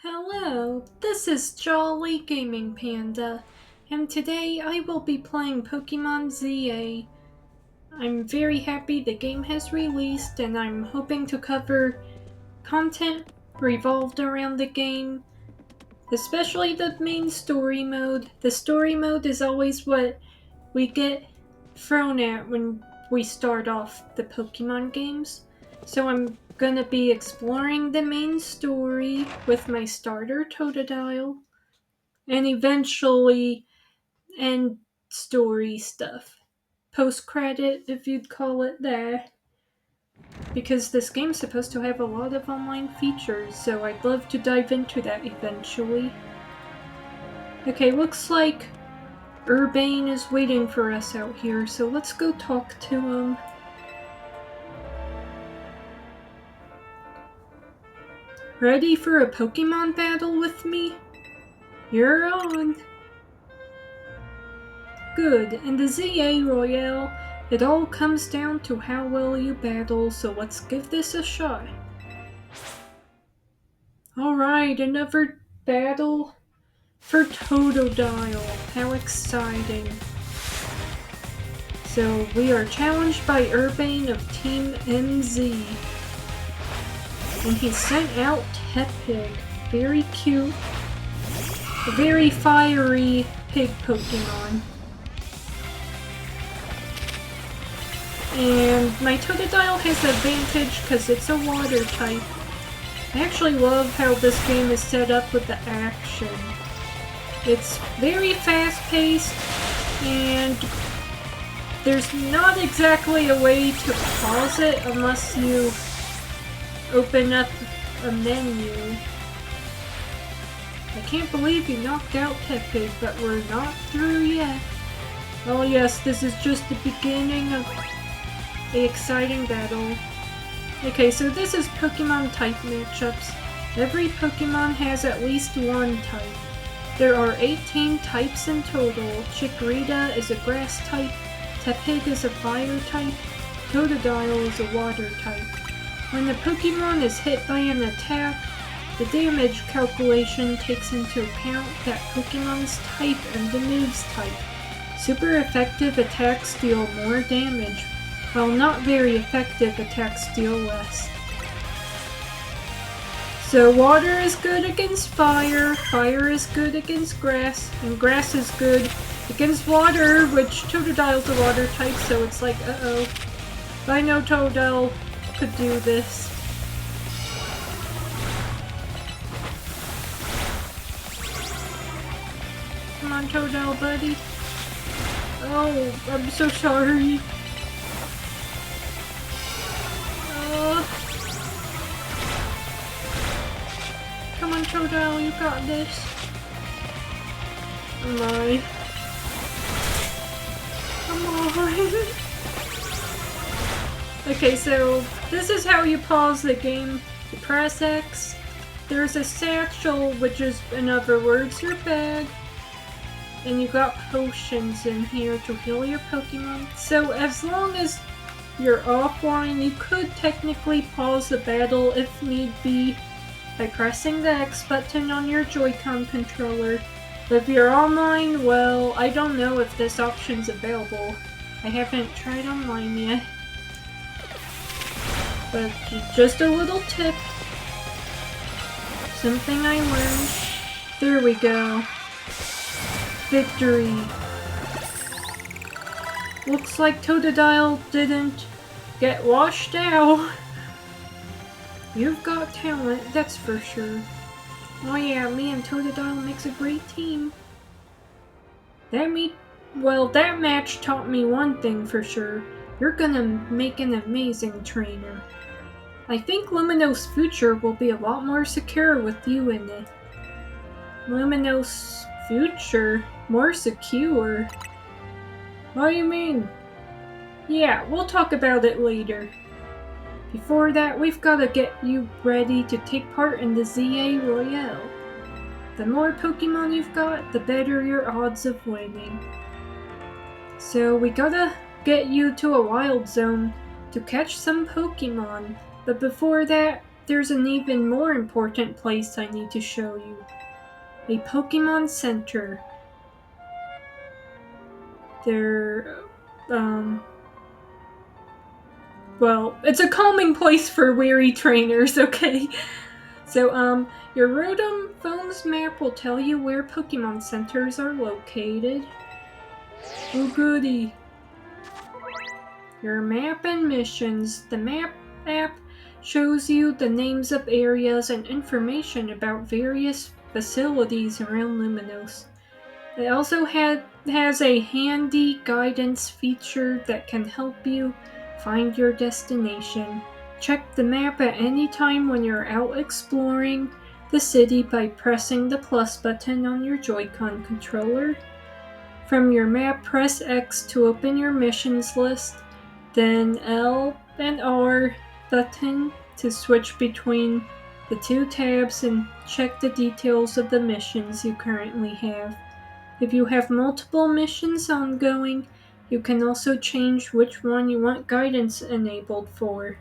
Hello, this is Jolly Gaming Panda, and today I will be playing Pokemon ZA. I'm very happy the game has released, and I'm hoping to cover content revolved around the game, especially the main story mode. The story mode is always what we get thrown at when we start off the Pokemon games. So I'm gonna be exploring the main story with my starter Totodile, and eventually end story stuff. Post credit, if you'd call it that. Because this game's supposed to have a lot of online features, so I'd love to dive into that eventually. Okay, looks like Urbane is waiting for us out here, so let's go talk to him. Ready for a Pokemon battle with me? You're on! Good, in the ZA Royale, it all comes down to how well you battle, so let's give this a shot. Alright, another battle for Totodile. How exciting. So, we are challenged by Urbane of Team MZ. And he sent out Tepig. Very cute. A very fiery pig Pokemon. And my Totodile has advantage because it's a water type. I actually love how this game is set up with the action. It's very fast-paced, and there's not exactly a way to pause it unless you open up a menu. I can't believe you knocked out Tepig, but we're not through yet. Oh yes, this is just the beginning of the exciting battle. Okay, so this is Pokemon type matchups. Every Pokemon has at least one type. There are 18 types in total. Chikorita is a grass type, Tepig is a fire type, Totodile is a water type. When the Pokemon is hit by an attack, the damage calculation takes into account that Pokemon's type and the move's type. Super effective attacks deal more damage, while not very effective attacks deal less. So water is good against fire, fire is good against grass, and grass is good against water, which Totodile's a water type, so it's like, uh-oh. I know Totodile could do this. Come on, Totodile, buddy. Oh, I'm so sorry. Come on, Totodile, you got this. Oh my. Come on. Okay, so this is how you pause the game. You press X. There's a satchel, which is, in other words, your bag. And you got potions in here to heal your Pokemon. So as long as you're offline, you could technically pause the battle if need be by pressing the X button on your Joy-Con controller. But if you're online, well, I don't know if this option's available. I haven't tried online yet. But just a little tip. Something I learned. There we go. Victory. Looks like Totodile didn't get washed out. You've got talent, that's for sure. Oh yeah, me and Totodile makes a great team. That match taught me one thing for sure. You're gonna make an amazing trainer. I think Lumino's future will be a lot more secure with you in it. Lumino's future? More secure? What do you mean? Yeah, we'll talk about it later. Before that, we've gotta get you ready to take part in the ZA Royale. The more Pokemon you've got, the better your odds of winning. So we gotta get you to a wild zone to catch some Pokemon. But before that, there's an even more important place I need to show you. A Pokemon Center. Well, it's a calming place for weary trainers, okay? So, your Rotom phone's map will tell you where Pokemon Centers are located. Oh goody. Your map and missions. The map app shows you the names of areas and information about various facilities around Lumiose. It also has a handy guidance feature that can help you find your destination. Check the map at any time when you're out exploring the city by pressing the plus button on your Joy-Con controller. From your map, press X to open your missions list, then L and R button to switch between the two tabs and check the details of the missions you currently have. If you have multiple missions ongoing, you can also change which one you want guidance enabled for.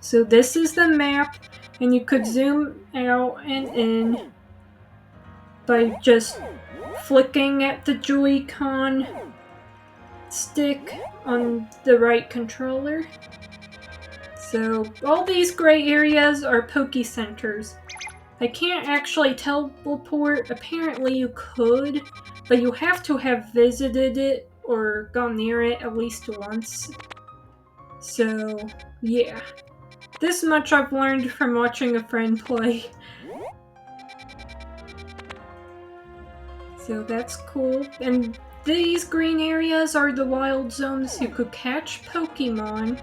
So this is the map, and you could zoom out and in by just flicking at the Joy-Con stick on the right controller. So all these gray areas are Poke Centers. I can't actually teleport. Apparently you could, but you have to have visited it or gone near it at least once. So, yeah. This much I've learned from watching a friend play. So that's cool. And these green areas are the wild zones you could catch Pokemon.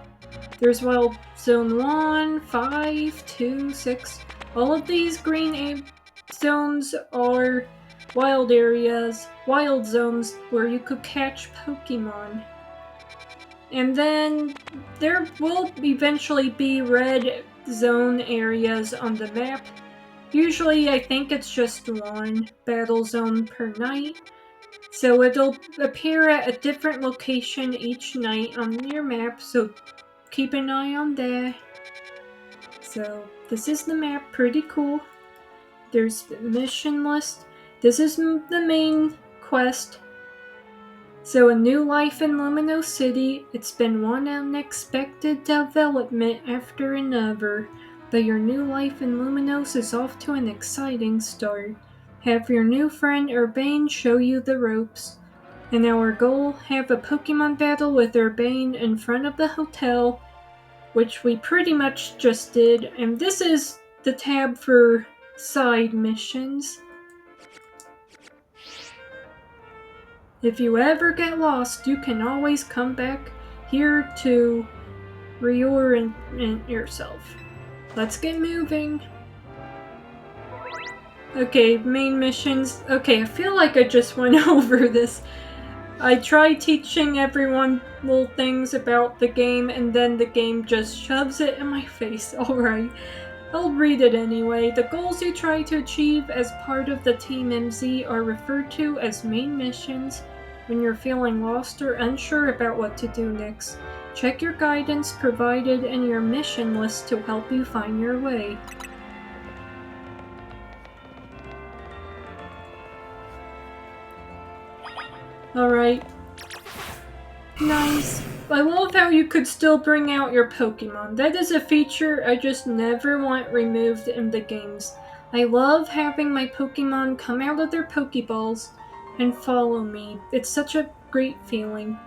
There's Wild Zone 1, 5, 2, 6... All of these green zones are wild areas, wild zones where you could catch Pokemon. And then there will eventually be red zone areas on the map. Usually I think it's just one battle zone per night. So it'll appear at a different location each night on your map, so keep an eye on that. So this is the map, pretty cool. There's the mission list. This is the main quest. So a new life in Lumiose City. It's been one unexpected development after another, but your new life in Lumiose is off to an exciting start. Have your new friend Urbane show you the ropes. And our goal, have a Pokemon battle with Urbane in front of the hotel, which we pretty much just did, and this is the tab for side missions. If you ever get lost, you can always come back here to reorient yourself. Let's get moving. Okay, main missions. Okay, I feel like I just went over this. I tried teaching everyone little things about the game, and then the game just shoves it in my face. Alright, I'll read it anyway. The goals you try to achieve as part of the Team MZ are referred to as main missions. When you're feeling lost or unsure about what to do next, check your guidance provided in your mission list to help you find your way. Alright. Nice. I love how you could still bring out your Pokemon. That is a feature I just never want removed in the games. I love having my Pokemon come out of their Pokeballs and follow me. It's such a great feeling.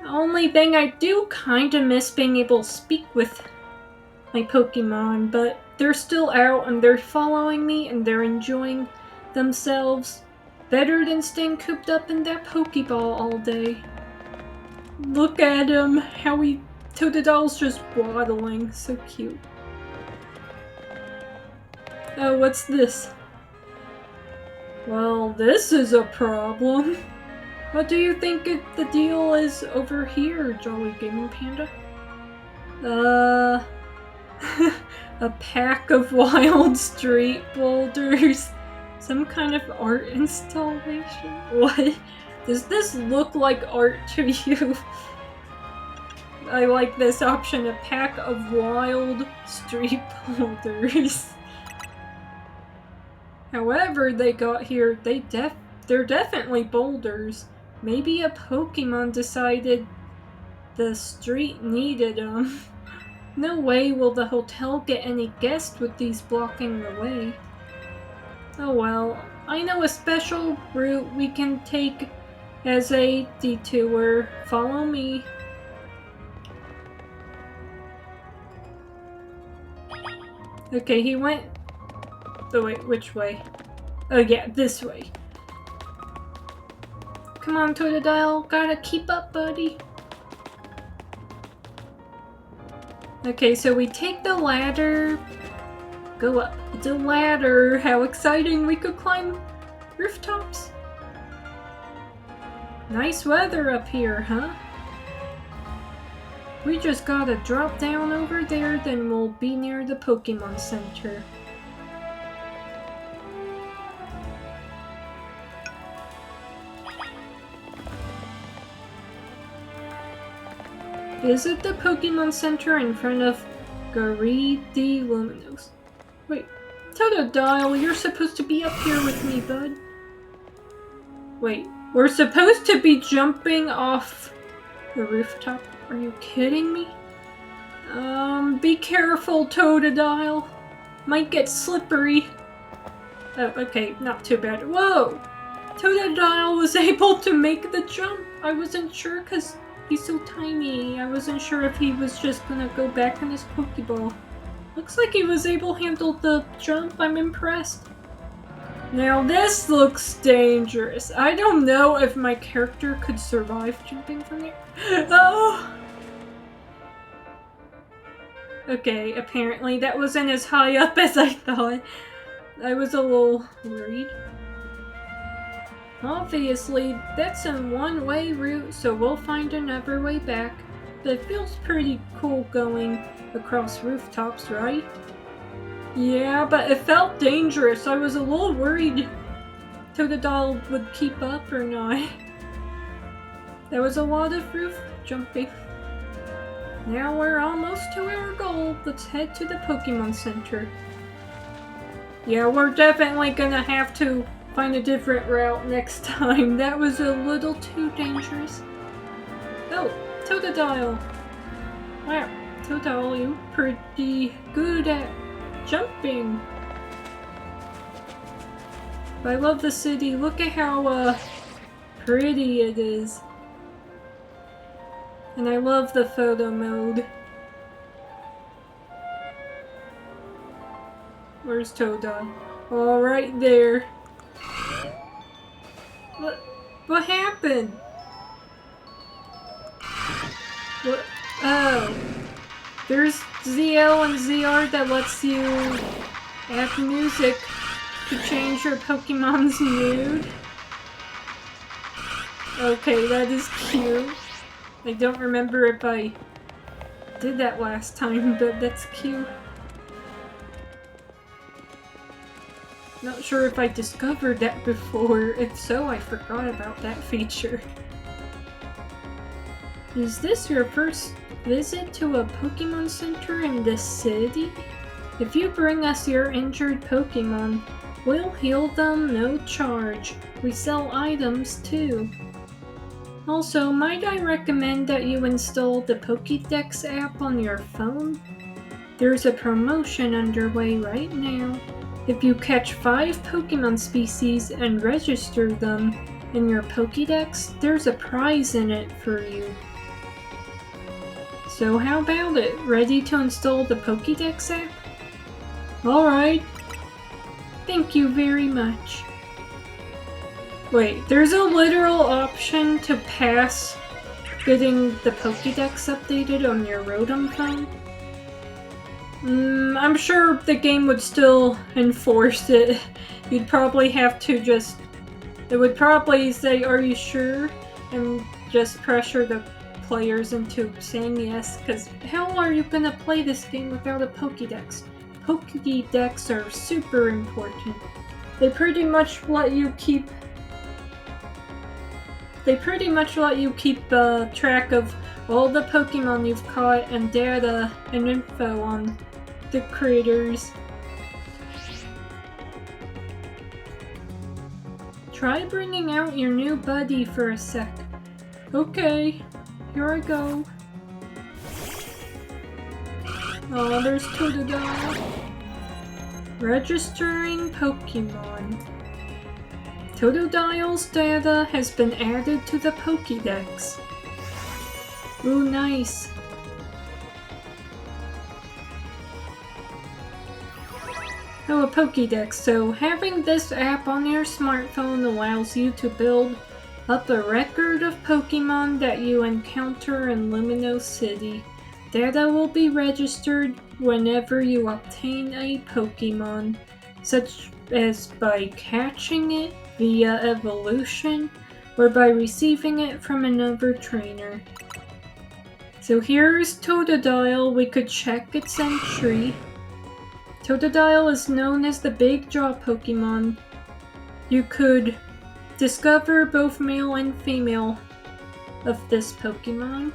The only thing I do kinda miss being able to speak with my Pokemon, but they're still out and they're following me and they're enjoying themselves. Better than staying cooped up in that Pokeball all day. Look at him, how Totodil's just waddling, so cute. Oh, what's this? Well, this is a problem. What do you think the deal is over here, Jolly Gaming Panda? A pack of wild street boulders. Some kind of art installation? What? Does this look like art to you? I like this option, a pack of wild street boulders. However they got here, they're definitely boulders. Maybe a Pokemon decided the street needed them. No way will the hotel get any guests with these blocking the way. Oh well, I know a special route we can take as a detour. Follow me. Okay, he went... Oh wait, which way? Oh yeah, this way. Come on, Totodile, gotta keep up, buddy. Okay, so we take the ladder, go up the ladder. How exciting, we could climb rooftops. Nice weather up here, huh? We just gotta drop down over there, then we'll be near the Pokemon Center. Visit the Pokemon Center in front of Gary D. Lumiose. Wait, Totodile, you're supposed to be up here with me, bud. Wait, we're supposed to be jumping off the rooftop? Are you kidding me? Be careful, Totodile. Might get slippery. Oh, okay, not too bad. Whoa! Totodile was able to make the jump. I wasn't sure because he's so tiny. I wasn't sure if he was just gonna go back in his Pokeball. Looks like he was able to handle the jump. I'm impressed. Now this looks dangerous. I don't know if my character could survive jumping from here. Oh! Okay, apparently that wasn't as high up as I thought. I was a little worried. Obviously, that's a one-way route, so we'll find another way back. But it feels pretty cool going across rooftops, right? Yeah, but it felt dangerous. I was a little worried Totodile would keep up or not. There was a lot of roof jumping. Now we're almost to our goal. Let's head to the Pokemon Center. Yeah, we're definitely gonna have to find a different route next time. That was a little too dangerous. Oh, Totodile. Wow, Totodile, you're pretty good at jumping. I love the city. Look at how pretty it is. And I love the photo mode. Where's Totodile? Oh, right there. What happened? What? Oh. There's ZL and ZR that lets you add music to change your Pokemon's mood. Okay, that is cute. I don't remember if I did that last time, but that's cute. Not sure if I discovered that before. If so, I forgot about that feature. Is this your first visit to a Pokemon Center in the city? If you bring us your injured Pokemon, we'll heal them no charge. We sell items too. Also, might I recommend that you install the Pokédex app on your phone? There's a promotion underway right now. If you catch 5 Pokemon species and register them in your Pokédex, there's a prize in it for you. So how about it? Ready to install the Pokédex app? Alright. Thank you very much. Wait, there's a literal option to pass getting the Pokédex updated on your Rotom phone? I'm sure the game would still enforce it. You'd probably have to just... It would probably say, "Are you sure?" and just pressure the players into saying yes, because how are you gonna play this game without a Pokédex? Pokédex are super important. They pretty much let you keep They pretty much let you keep track of all the Pokemon you've caught and data and info on the creators. Try bringing out your new buddy for a sec. Okay, here I go. Oh, there's Totodile. Registering Pokemon. Totodile's data has been added to the Pokédex. Ooh, nice. Oh, a Pokédex. So having this app on your smartphone allows you to build up a record of Pokemon that you encounter in Lumiose City. Data will be registered whenever you obtain a Pokemon, such as by catching it via evolution or by receiving it from another trainer. So here's Totodile. We could check its entry. Totodile is known as the Big Jaw Pokemon. You could discover both male and female of this Pokemon.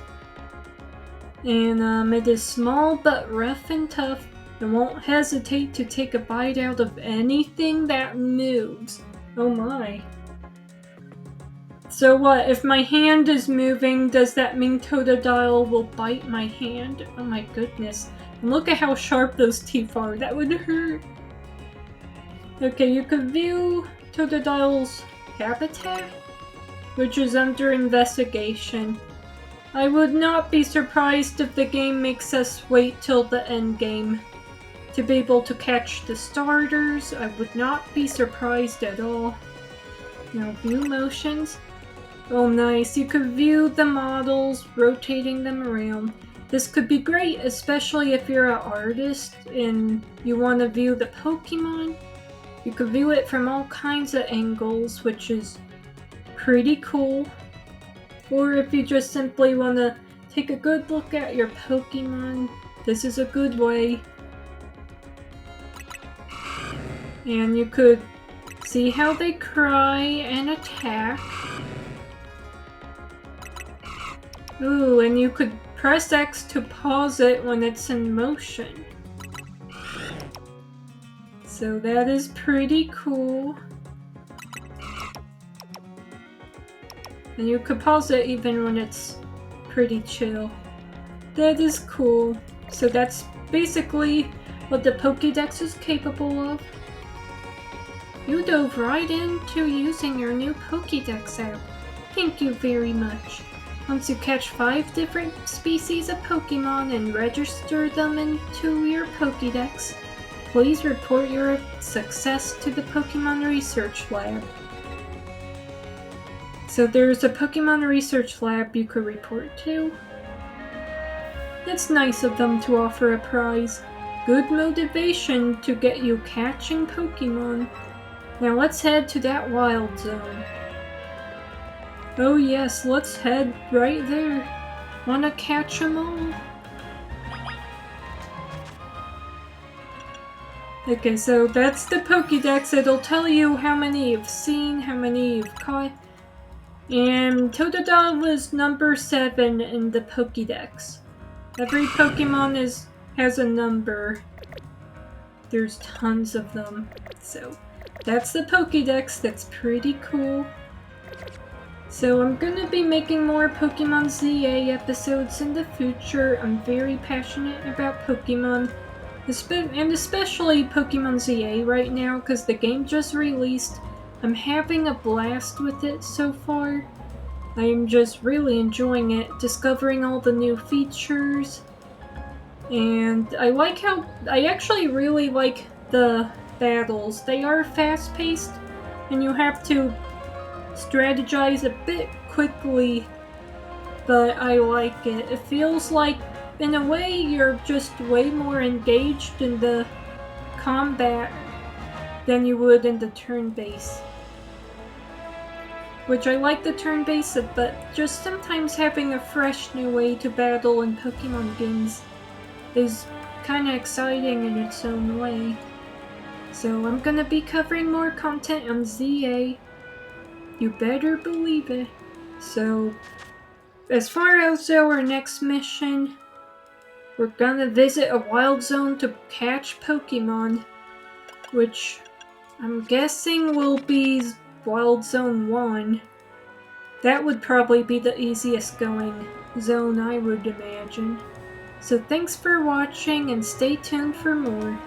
And it is small but rough and tough and won't hesitate to take a bite out of anything that moves. Oh my. So what, if my hand is moving, does that mean Totodile will bite my hand? Oh my goodness. And look at how sharp those teeth are, that would hurt. Okay, you could view Totodile's habitat, which is under investigation. I would not be surprised if the game makes us wait till the end game to be able to catch the starters. I would not be surprised at all. Now, view motions. Oh nice, you could view the models, rotating them around. This could be great, especially if you're an artist and you want to view the Pokemon. You could view it from all kinds of angles, which is pretty cool. Or if you just simply want to take a good look at your Pokemon, this is a good way. And you could see how they cry and attack. Ooh, and you could press X to pause it when it's in motion. So that is pretty cool. And you could pause it even when it's pretty chill. That is cool. So that's basically what the Pokédex is capable of. You dove right into using your new Pokédex app. Thank you very much. Once you catch 5 different species of Pokemon and register them into your Pokédex, please report your success to the Pokemon Research Lab. So there's a Pokemon Research Lab you could report to. It's nice of them to offer a prize. Good motivation to get you catching Pokemon. Now let's head to that wild zone. Oh yes, let's head right there. Wanna catch 'em all? Okay, so that's the Pokédex. It'll tell you how many you've seen, how many you've caught. And Totodile was number 7 in the Pokédex. Every Pokemon has a number. There's tons of them. So that's the Pokédex. That's pretty cool. So I'm gonna be making more Pokemon ZA episodes in the future. I'm very passionate about Pokemon. And especially Pokemon ZA right now because the game just released. I'm having a blast with it so far. I'm just really enjoying it, discovering all the new features. And I actually really like the battles. They are fast-paced, and you have to strategize a bit quickly, but I like it. It feels like, in a way, you're just way more engaged in the combat than you would in the turn-based. Which I like the turn-based, but just sometimes having a fresh new way to battle in Pokemon games is kinda exciting in its own way. So I'm gonna be covering more content on ZA. You better believe it. So, as far as our next mission, we're gonna visit a wild zone to catch Pokemon, which I'm guessing will be Wild Zone 1. That would probably be the easiest going zone, I would imagine. So thanks for watching and stay tuned for more.